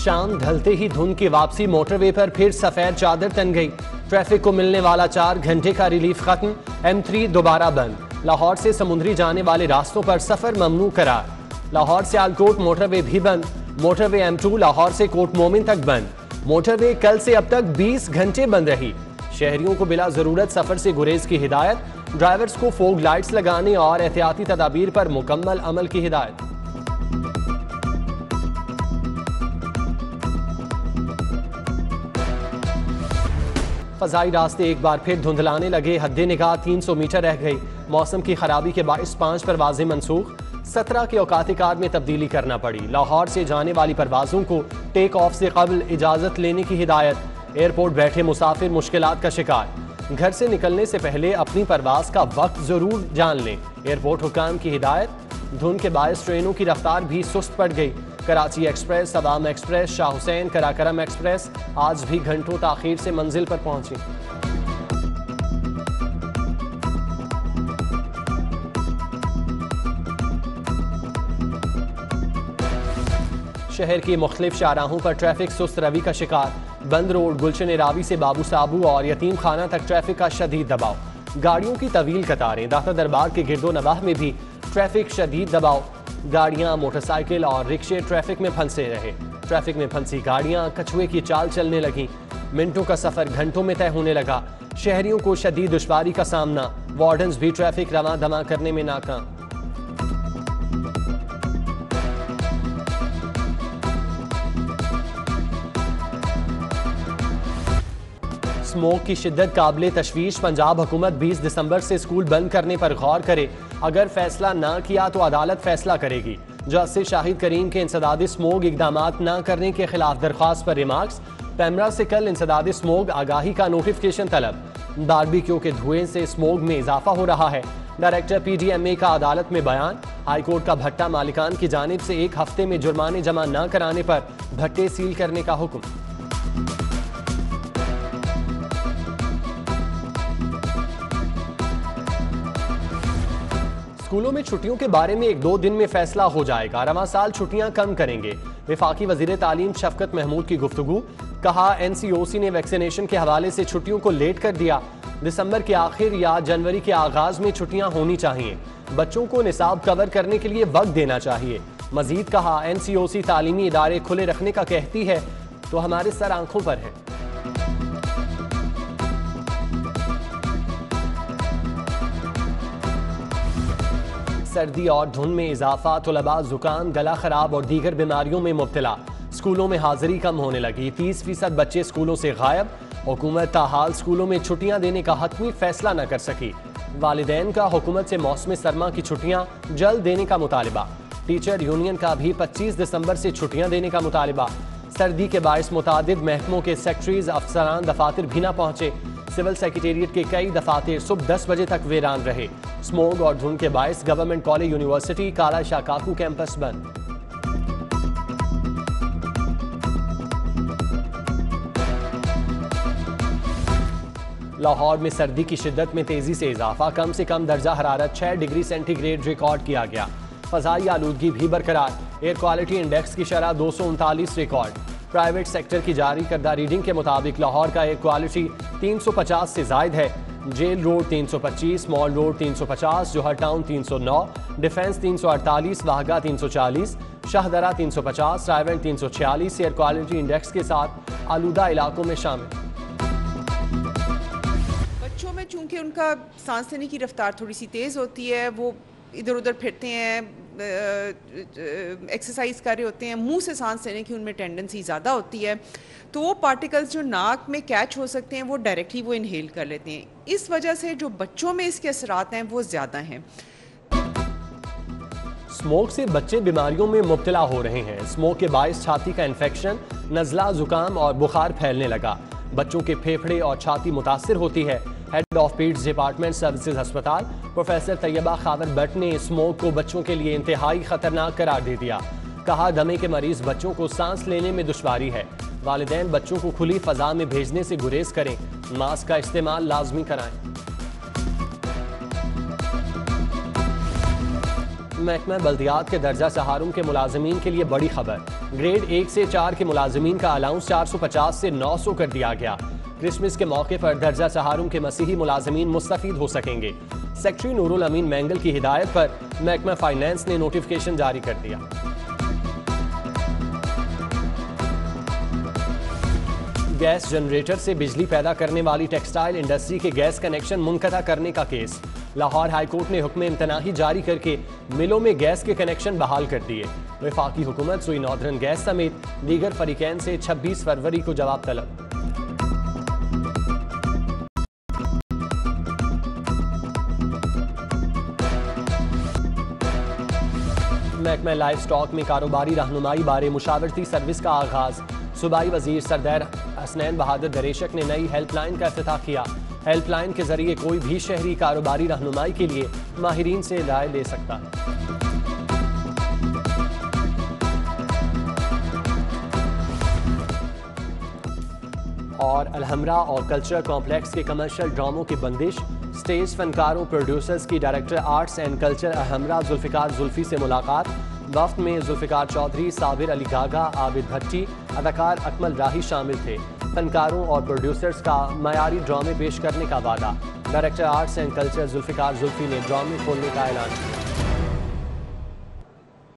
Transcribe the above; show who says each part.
Speaker 1: शाम ढलते ही धुंध की वापसी, मोटरवे पर फिर सफेद चादर तन गई। ट्रैफिक को मिलने वाला 4 घंटे का रिलीफ खत्म। M3 दोबारा बंद। लाहौर से समुद्री जाने वाले रास्तों पर सफर ममनू करार। लाहौर से आलकोट मोटरवे भी बंद। मोटरवे M2 लाहौर से कोट मोमिन तक बंद। मोटरवे कल से अब तक 20 घंटे बंद रही। शहरियों को बिला जरूरत सफर से गुरेज की हिदायत। ड्राइवर्स को फोग लाइट्स लगाने और एहतियाती तदाबीर पर मुकम्मल अमल की हिदायत। फजाई रास्ते एक बार फिर धुंधलाने लगे। हद्दे निगाह 300 मीटर रह गई। मौसम की खराबी के बायस 5 परवाजें मनसूख। 17 के औकात कार में तब्दीली करना पड़ी। लाहौर से जाने वाली परवाजों को टेक ऑफ से कबल इजाजत लेने की हिदायत। एयरपोर्ट बैठे मुसाफिर मुश्किलात का शिकार। घर से निकलने से पहले अपनी परवाज का वक्त जरूर जान लें। एयरपोर्ट हुकाम की हिदायत। धुंध के बायस ट्रेनों की रफ्तार भी सुस्त पड़ गई। कराची एक्सप्रेस, सवाम एक्सप्रेस, शाह हुसैन, कराकरम एक्सप्रेस आज भी घंटों ताखीर से मंजिल पर पहुंची। शहर की मुख्तलिफ शाहराहों पर ट्रैफिक सुस्त रवि का शिकार। बंद रोड, गुलशन रावी से बाबू साबू और यतीम खाना तक ट्रैफिक का शदीद दबाव। गाड़ियों की तवील कतारें। दाता दरबार के गिरदो नवाह में भी ट्रैफिक शदीद दबाव। गाड़ियां, मोटरसाइकिल और रिक्शे ट्रैफिक में फंसे रहे। ट्रैफिक में फंसी गाड़ियां कछुए की चाल चलने लगी। मिनटों का सफर घंटों में तय होने लगा। शहरियों को शदीद दुश्वारी का सामना। वार्डन्स भी ट्रैफिक रवा दमा करने में नाकाम। स्मोक की शिद्दत काबिले तशवीश। पंजाब हुकूमत 20 दिसंबर से स्कूल बंद करने पर गौर करे। अगर फैसला ना किया तो अदालत फैसला करेगी। जस्टिस शाहिद करीम के इंसदाद स्मोक इकदामात न करने के खिलाफ दरख्वास्त पर रिमार्क्स। पैमरा से कल इंसदाद स्मोक आगाही का नोटिफिकेशन तलब। बारबेक्यू के धुएं से स्मोक में इजाफा हो रहा है। डायरेक्टर PDMA का अदालत में बयान। हाईकोर्ट का भट्टा मालिकान की जानिब से 1 हफ्ते में जुर्माने जमा न कराने पर भट्टे सील करने का हुक्म। स्कूलों में छुट्टियों के बारे में 1-2 दिन में फैसला हो जाएगा। रवां साल छुट्टियां कम करेंगे। वफाकी वजीर तालीम शफकत महमूद की गुफ्तगू। कहा NCOC ने वैक्सीनेशन के हवाले से छुट्टियों को लेट कर दिया। दिसंबर के आखिर या जनवरी के आगाज में छुट्टियां होनी चाहिए। बच्चों को निसाब कवर करने के लिए वक्त देना चाहिए। मजीद कहा NCOC तालीमी इदारे खुले रखने का कहती है तो हमारे सर आंखों पर है। सर्दी और धुंध में इजाफा। तुलबा जुकाम, गला खराब और दीगर बीमारियों में मुब्तला। स्कूलों में हाजिरी कम होने लगी। 30% बच्चे स्कूलों से गायब। हुकूमत ताहाल स्कूलों में छुट्टियां देने का हतमी फैसला न कर सकी। वालिदैन का हुकूमत से मौसम सरमा की छुट्टियां जल्द देने का मुतालिबा। टीचर यूनियन का भी 25 दिसंबर से छुट्टियां देने का मुतालिबा। सर्दी के बायस मुतादिद महकमों के सेक्रेटरीज, अफसरान दफातर भी न पहुंचे। सिविल सेक्रेटेरिएट के कई दफातर सुबह 10 बजे तक वीरान रहे। स्मोग और धुंध के बायस गवर्नमेंट कॉलेज, यूनिवर्सिटी, काला शाह काकू कैंपस बंद। लाहौर में सर्दी की शिद्दत में तेजी से इजाफा। कम से कम दर्जा हरारत 6 डिग्री सेंटीग्रेड रिकॉर्ड किया गया। फजाई आलूदगी भी बरकरार। एयर क्वालिटी इंडेक्स की शरह 239 रिकॉर्ड। प्राइवेट सेक्टर की जारी करदा रीडिंग के मुताबिक लाहौर का एयर क्वालिटी 350 से जायद है। Jail road 325, mall road 350, Johar town 309, defence 348, Wagah 340, Shahdara 350, रायवेल 346 एयर क्वालिटी इंडेक्स के साथ आलूदा इलाकों में शामिल।
Speaker 2: बच्चों में चूंकि उनका सांस लेने की रफ्तार थोड़ी सी तेज़ होती है, वो इधर उधर फिरते हैं, एक्सरसाइज कर रहे होते हैं, मुंह से सांस लेने की उनमें टेंडेंसी ज़्यादा होती है, तो वो पार्टिकल्स जो नाक में कैच हो सकते हैं वो डायरेक्टली वो इनहेल कर लेते हैं। इस वजह से जो बच्चों में इसके असरात हैं वो ज़्यादा हैं।
Speaker 1: स्मोक से बच्चे बीमारियों में मुब्तला हो रहे हैं। स्मोक के बायस छाती का इन्फेक्शन, नज़ला, जुकाम और बुखार फैलने लगा। बच्चों के फेफड़े और छाती मुतासिर होती है। हेड ऑफ पीड्स डिपार्टमेंट सर्विसेज अस्पताल प्रोफेसर तैयबा खावर भट्ट ने स्मोक को बच्चों के लिए इंतहाई खतरनाक करार दे दिया। कहा दमे के मरीज बच्चों को सांस लेने में दुश्वारी है। वालिदैन बच्चों को खुली फजा में भेजने से गुरेज करें। मास्क का इस्तेमाल लाजमी कराएं। महकमा बल्दियात के दर्जा सहारुम के मुलाजमीन के लिए बड़ी खबर। ग्रेड 1 से 4 के मुलाजमीन का अलाउंस 450 से 900 कर दिया गया। क्रिसमस के मौके पर दर्जा सहारुम के मसीही मुलाजमीन मुस्तफीद हो सकेंगे। सेक्रेटरी नूरुल अमीन मैंगल की हिदायत पर महकमा फाइनेंस ने नोटिफिकेशन जारी कर दिया। गैस जनरेटर से बिजली पैदा करने वाली टेक्सटाइल इंडस्ट्री के गैस कनेक्शन मुनक़ता करने का केस। लाहौर हाई कोर्ट ने हुक्म इम्तनाही जारी करके मिलों में गैस के कनेक्शन बहाल कर दिए। वफाकी हुकूमत सुई नॉर्दर्न गैस समेत दीगर फरीकैन से 26 फरवरी को जवाब तलब। महकमा लाइफ स्टॉक में कारोबारी रहनुमाई बारे मुशावरती सर्विस का आगाज। सूबाई वजीर सरदार हसनैन बहादुर दरेशक ने नई हेल्पलाइन का इफ्तिताह किया। हेल्पलाइन के जरिए कोई भी शहरी कारोबारी रहनुमाई के लिए माहिरीन से राय ले सकता है। और अलहमरा और कल्चर कॉम्प्लेक्स के कमर्शियल ड्रामों की बंदिश। स्टेज फनकारों प्रोड्यूसर्स की director arts and culture Alhamra Zulfiqar Zulfi से मुलाकात। वफ्त में जुल्फिकार चौधरी, साबिर अली गागा, आबिद भट्टी, अदाकार अकमल राही शामिल थे। फनकारों और प्रोड्यूसर्स का मयारी ड्रामे पेश करने का वादा। Director arts and culture Zulfiqar Zulfi ने ड्रामे खोलने का ऐलान किया।